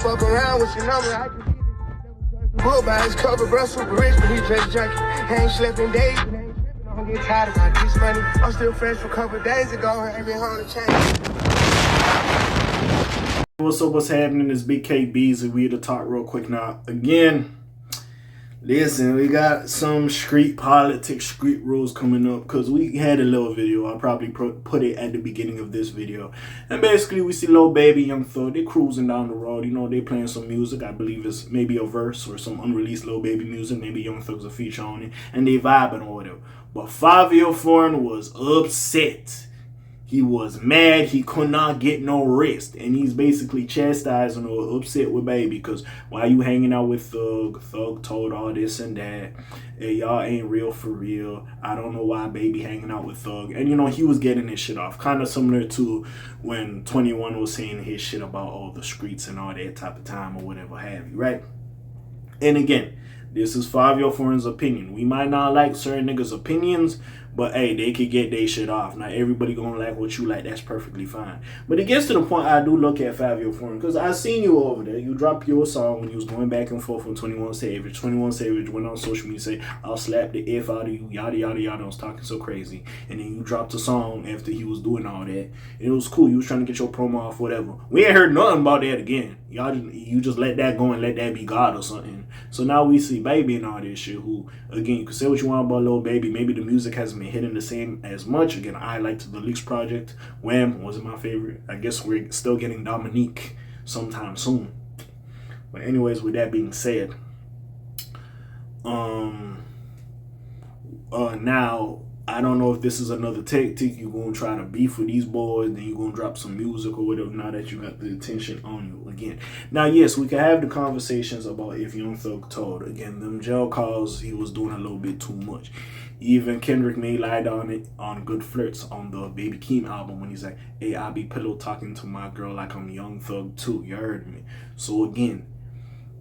fuck around with your number. I can get it. Book by his cover, bro, super rich, but he dress junkie. Ain't slept in days, but ain't tripping. I don't get tired of my this money. I'm still fresh from a couple days ago, and ain't been home to change. What's up, what's happening? It's Big KBs, and we to talk real quick now. Again, listen, we got some street politics, street rules coming up, because we had a little video. I'll probably put it at the beginning of this video. And basically, we see Lil Baby, Young Thug, they cruising down the road. You know, they playing some music. I believe it's maybe a verse or some unreleased Lil Baby music. Maybe Young Thug's a feature on it. And they vibing or whatever. But Fivio Foreign was upset. He was mad. He could not get no rest. And he's basically chastising or upset with Baby because why you hanging out with Thug? Thug told all this and that. Hey, y'all ain't real for real. I don't know why Baby hanging out with Thug. And, you know, he was getting his shit off. Kind of similar to when 21 was saying his shit about all the streets and all that type of time or whatever have you, right? And again, this is Fivio Foreign's opinion. We might not like certain niggas' opinions, but hey, they could get their shit off. Not everybody gonna like what you like. That's perfectly fine. But it gets to the point I do look at Fivio Foreign because I seen you over there. You dropped your song when you was going back and forth with 21 Savage. 21 Savage went on social media and say, I'll slap the F out of you, yada, yada, yada. I was talking so crazy. And then you dropped a song after he was doing all that. And it was cool. You was trying to get your promo off, whatever. We ain't heard nothing about that again. You just let that go and let that be God or something. So now we see Baby and all this shit who, again, you can say what you want about Lil Baby. Maybe the music hasn't been hitting the same as much. Again, I liked the Leaks project. Wham wasn't my favorite. I guess we're still getting Dominique sometime soon. But anyways, with that being said, now I don't know if this is another tactic. You're going to try to beef with these boys, then you're going to drop some music or whatever now that you got the attention on you again. Now, yes, we can have the conversations about if Young Thug told. Again, them jail calls, he was doing a little bit too much. Even Kendrick may lied on it on Good Flirts on the Baby Keem album when he's like, hey, I be pillow talking to my girl like I'm Young Thug too. You heard me. So again,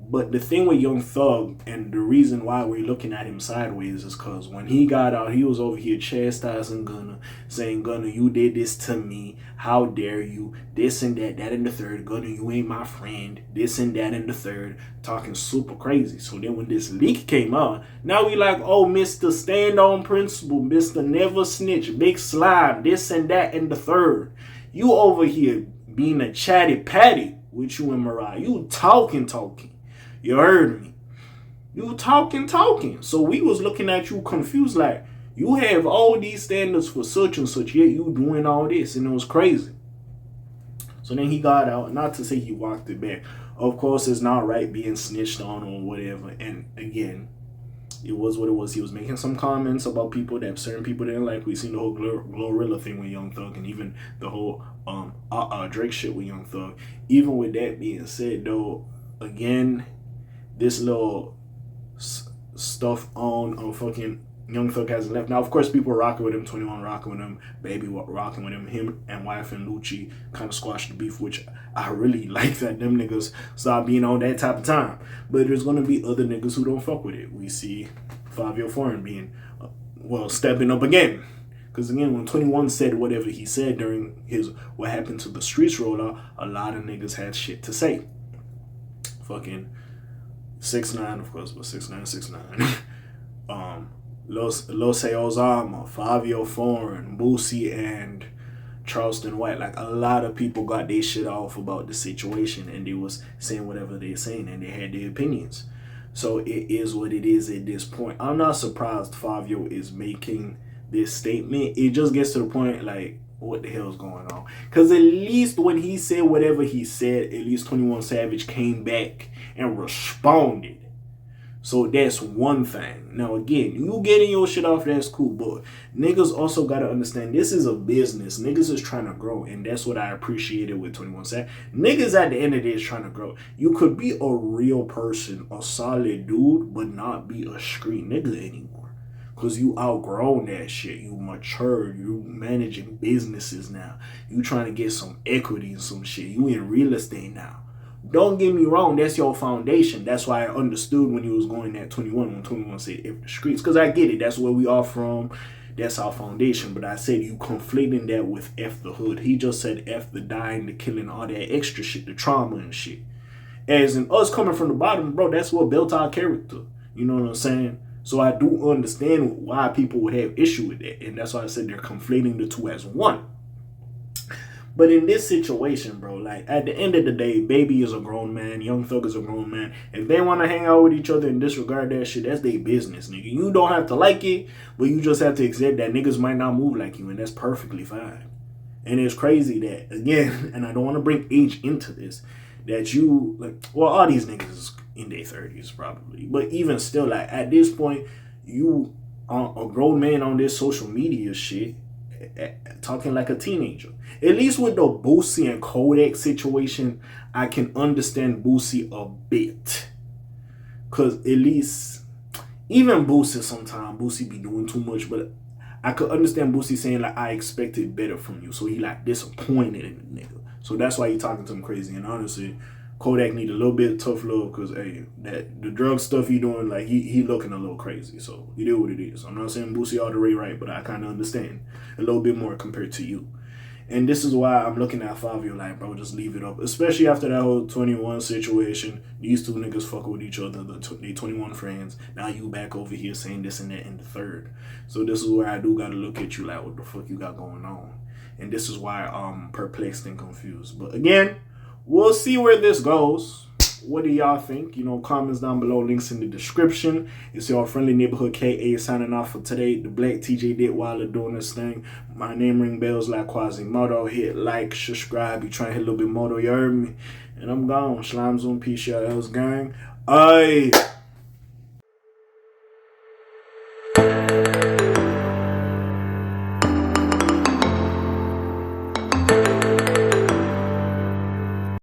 but the thing with Young Thug and the reason why we're looking at him sideways is because when he got out, he was over here chastising Gunna, saying, Gunna, you did this to me. How dare you? This and that, that and the third. Gunna, you ain't my friend. This and that and the third. Talking super crazy. So then when this leak came out, now we like, oh, Mr. Stand on Principle, Mr. Never Snitch, Big Slime, this and that and the third. You over here being a chatty patty with you and Mariah. You talking. You heard me. You talking. So we was looking at you confused like, you have all these standards for such and such, yet you doing all this, and it was crazy. So then he got out, not to say he walked it back. Of course, it's not right being snitched on or whatever. And again, it was what it was. He was making some comments about people that certain people didn't like. We seen the whole Glorilla thing with Young Thug, and even the whole Drake shit with Young Thug. Even with that being said, though, again, this little stuff on fucking Young Thug hasn't left. Now, of course, people are rocking with him. 21 rocking with him. Baby rocking with him. Him and wife and Lucci kind of squashed the beef, which I really like that them niggas start being on that type of time. But there's going to be other niggas who don't fuck with it. We see Fivio Foreign being, stepping up again. Because again, when 21 said whatever he said during his What Happened to the Streets rollout, a lot of niggas had shit to say. Fucking 6ix9ine, of course, but 6ix9ine. Los Ozama, Fivio Foreign, Boosie, and Charleston White. Like, a lot of people got their shit off about the situation, and they was saying whatever they're saying, and they had their opinions. So it is what it is at this point. I'm not surprised Fivio is making this statement. It just gets to the point, like, what the hell's going on? Because at least when he said whatever he said, at least 21 Savage came back and responded. So that's one thing. Now again, you getting your shit off, that's cool, but niggas also gotta understand this is a business. Niggas is trying to grow, and that's what I appreciated with 21 Savage. Niggas at the end of the day is trying to grow. You could be a real person, a solid dude, but not be a street nigga anymore. Cause you outgrown that shit. You matured. You managing businesses now. You trying to get some equity and some shit. You in real estate now. Don't get me wrong, that's your foundation. That's why I understood when you was going at 21, when 21 said F the streets. Because I get it, that's where we are from. That's our foundation. But I said you conflating that with F the hood. He just said F the dying, the killing, all that extra shit, the trauma and shit. As in us coming from the bottom, bro, that's what built our character. You know what I'm saying? So I do understand why people would have issue with that. And that's why I said they're conflating the two as one. But in this situation, bro, like at the end of the day, Baby is a grown man, Young Thug is a grown man. If they want to hang out with each other and disregard that shit, that's their business, nigga. You don't have to like it, but you just have to accept that niggas might not move like you, and that's perfectly fine. And it's crazy that, again, and I don't want to bring age into this, that you, like, well, all these niggas is in their 30s probably. But even still, like, at this point, you are a grown man on this social media shit, talking like a teenager. At least with the Boosie and Kodak situation, I can understand Boosie a bit. Because at least, even Boosie sometimes, Boosie be doing too much, but I could understand Boosie saying, like, I expected better from you. So he, like, disappointed in the nigga. So that's why he talking to him crazy. And honestly, Kodak need a little bit of tough love because, hey, that the drug stuff he doing, like, he looking a little crazy. So it is what it is. I'm not saying Boosie all the way right, but I kind of understand a little bit more compared to you. And this is why I'm looking at Fivio like, bro, just leave it up. Especially after that whole 21 situation. These two niggas fuck with each other. They 21 friends. Now you back over here saying this and that in the third. So this is where I do gotta look at you like, what the fuck you got going on? And this is why I'm perplexed and confused. But again, we'll see where this goes. What do y'all think? You know, comments down below, links in the description. It's your friendly neighborhood K.A. signing off for today. The Black TJ did while they're doing this thing. My name ring bells like Quasimodo. Hit like, subscribe. You try to hit a little bit more, you heard me. And I'm gone. Slimes on peace, y'all else gang. Aye.